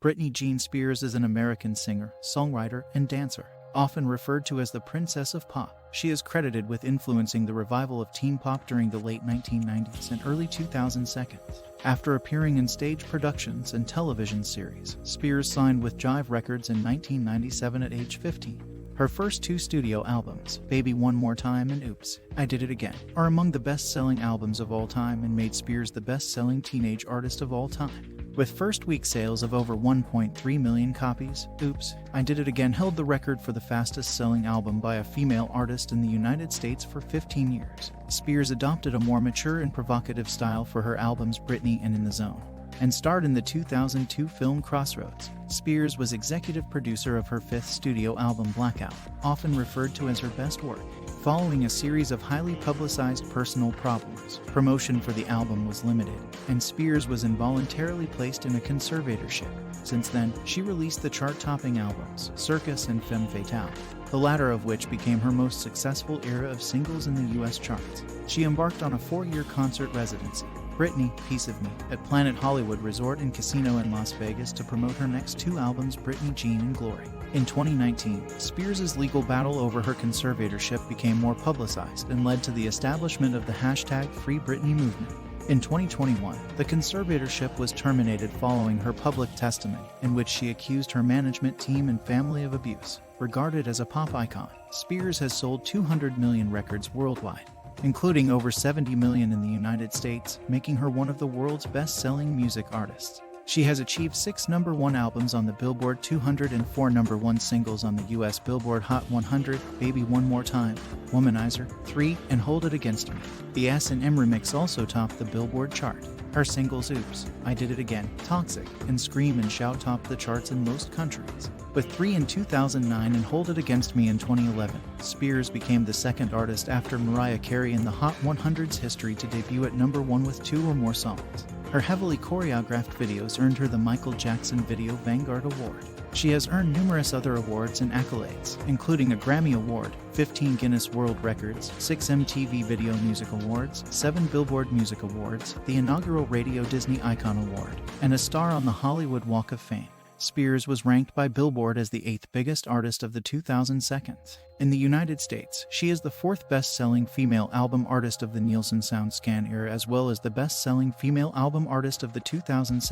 Britney Jean Spears is an American singer, songwriter, and dancer. Often referred to as the Princess of Pop, she is credited with influencing the revival of teen pop during the late 1990s and early 2000s. After appearing in stage productions and television series, Spears signed with Jive Records in 1997 at age 15. Her first two studio albums, Baby One More Time and Oops, I Did It Again, are among the best-selling albums of all time and made Spears the best-selling teenage artist of all time. With first-week sales of over 1.3 million copies, Oops, I Did It Again held the record for the fastest-selling album by a female artist in the United States for 15 years. Spears adopted a more mature and provocative style for her albums Britney and In the Zone, and starred in the 2002 film Crossroads. Spears was executive producer of her fifth studio album Blackout, often referred to as her best work. Following a series of highly publicized personal problems, promotion for the album was limited, and Spears was involuntarily placed in a conservatorship. Since then, she released the chart-topping albums Circus and Femme Fatale, the latter of which became her most successful era of singles in the US charts. She embarked on a 4-year concert residency, Britney, Piece of Me, at Planet Hollywood Resort and Casino in Las Vegas to promote her next two albums Britney Jean and Glory. In 2019, Spears' legal battle over her conservatorship became more publicized and led to the establishment of the #FreeBritney movement. In 2021, the conservatorship was terminated following her public testimony, in which she accused her management team and family of abuse. Regarded as a pop icon, Spears has sold 200 million records worldwide, including over 70 million in the United States, making her one of the world's best-selling music artists. She has achieved 6 #1 albums on the Billboard 200 and 4 #1 singles on the US Billboard Hot 100, Baby One More Time, Womanizer, 3, and Hold It Against Me. The S&M remix also topped the Billboard chart. Her singles Oops, I Did It Again, Toxic, and Scream and Shout topped the charts in most countries. With 3 in 2009 and Hold It Against Me in 2011, Spears became the second artist after Mariah Carey in the Hot 100's history to debut at #1 with 2 or more songs. Her heavily choreographed videos earned her the Michael Jackson Video Vanguard Award. She has earned numerous other awards and accolades, including a Grammy Award, 15 Guinness World Records, 6 MTV Video Music Awards, 7 Billboard Music Awards, the inaugural Radio Disney Icon Award, and a star on the Hollywood Walk of Fame. Spears was ranked by Billboard as the 8th biggest artist of the 2000s. In the United States, she is the 4th best-selling female album artist of the Nielsen SoundScan era, as well as the best-selling female album artist of the 2000s.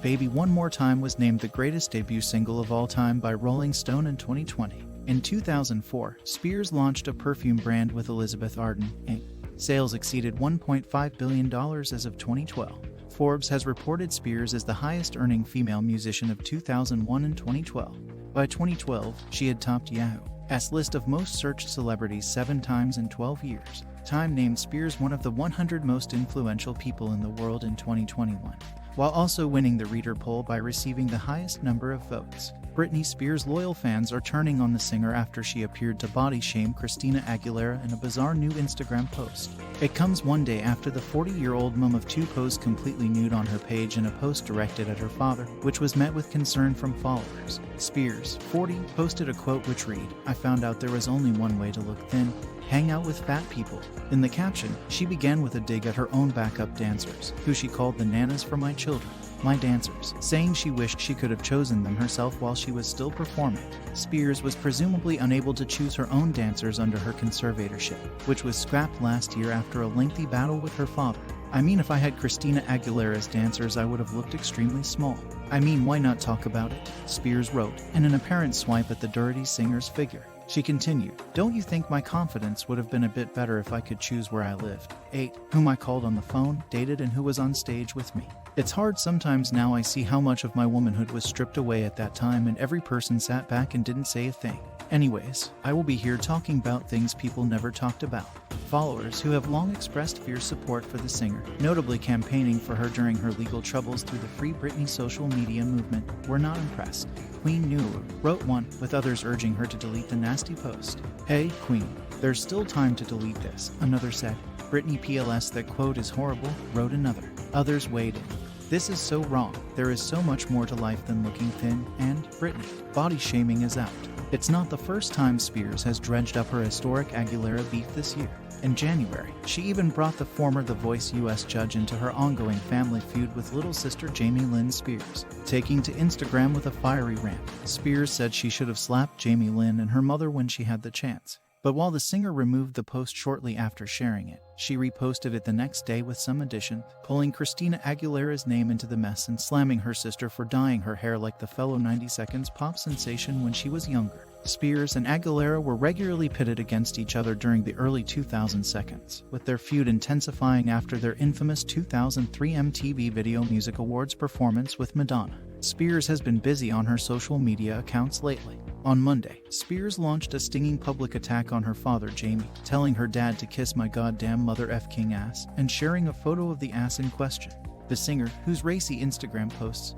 Baby One More Time was named the greatest debut single of all time by Rolling Stone in 2020. In 2004, Spears launched a perfume brand with Elizabeth Arden, Inc. Sales exceeded $1.5 billion as of 2012. Forbes has reported Spears as the highest-earning female musician of 2001 and 2012. By 2012, she had topped Yahoo's list of most searched celebrities 7 times in 12 years. Time named Spears one of the 100 most influential people in the world in 2021, while also winning the Reader poll by receiving the highest number of votes. Britney Spears' loyal fans are turning on the singer after she appeared to body shame Christina Aguilera in a bizarre new Instagram post. It comes one day after the 40-year-old mom of 2 posed completely nude on her page in a post directed at her father, which was met with concern from followers. Spears, 40, posted a quote which read, "I found out there was only one way to look thin: hang out with fat people." In the caption, she began with a dig at her own backup dancers, who she called the nannies for my children, my dancers, saying she wished she could have chosen them herself while she was still performing. Spears was presumably unable to choose her own dancers under her conservatorship, which was scrapped last year after a lengthy battle with her father. "I mean, if I had Christina Aguilera's dancers, I would have looked extremely small. I mean, why not talk about it?" Spears wrote, in an apparent swipe at the Dirrty singer's figure. She continued, "Don't you think my confidence would have been a bit better if I could choose where I lived, ate, whom I called on the phone, dated, and who was on stage with me? It's hard sometimes. Now I see how much of my womanhood was stripped away at that time, and every person sat back and didn't say a thing. Anyways, I will be here talking about things people never talked about." Followers who have long expressed fierce support for the singer, notably campaigning for her during her legal troubles through the Free Britney social media movement, were not impressed. Queen Nuru wrote one, with others urging her to delete the nasty post. "Hey, Queen, there's still time to delete this," another said. "Britney PLS, that quote is horrible," wrote another. Others weighed in. "This is so wrong. There is so much more to life than looking thin," and "Britney, body shaming is out." It's not the first time Spears has dredged up her historic Aguilera beef this year. In January, she even brought the former The Voice US judge into her ongoing family feud with little sister Jamie Lynn Spears, taking to Instagram with a fiery rant. Spears said she should have slapped Jamie Lynn and her mother when she had the chance. But while the singer removed the post shortly after sharing it, she reposted it the next day with some addition, pulling Christina Aguilera's name into the mess and slamming her sister for dyeing her hair like the fellow 90 Seconds pop sensation when she was younger. Spears and Aguilera were regularly pitted against each other during the early 2000s, with their feud intensifying after their infamous 2003 MTV Video Music Awards performance with Madonna. Spears has been busy on her social media accounts lately. On Monday, Spears launched a stinging public attack on her father Jamie, telling her dad to kiss my goddamn mother F king ass, and sharing a photo of the ass in question. The singer, whose racy Instagram posts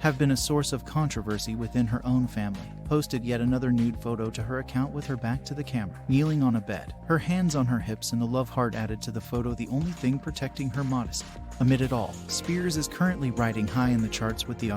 have been a source of controversy within her own family, posted yet another nude photo to her account with her back to the camera, kneeling on a bed, her hands on her hips and a love heart added to the photo, the only thing protecting her modesty. Amid it all, Spears is currently riding high in the charts with the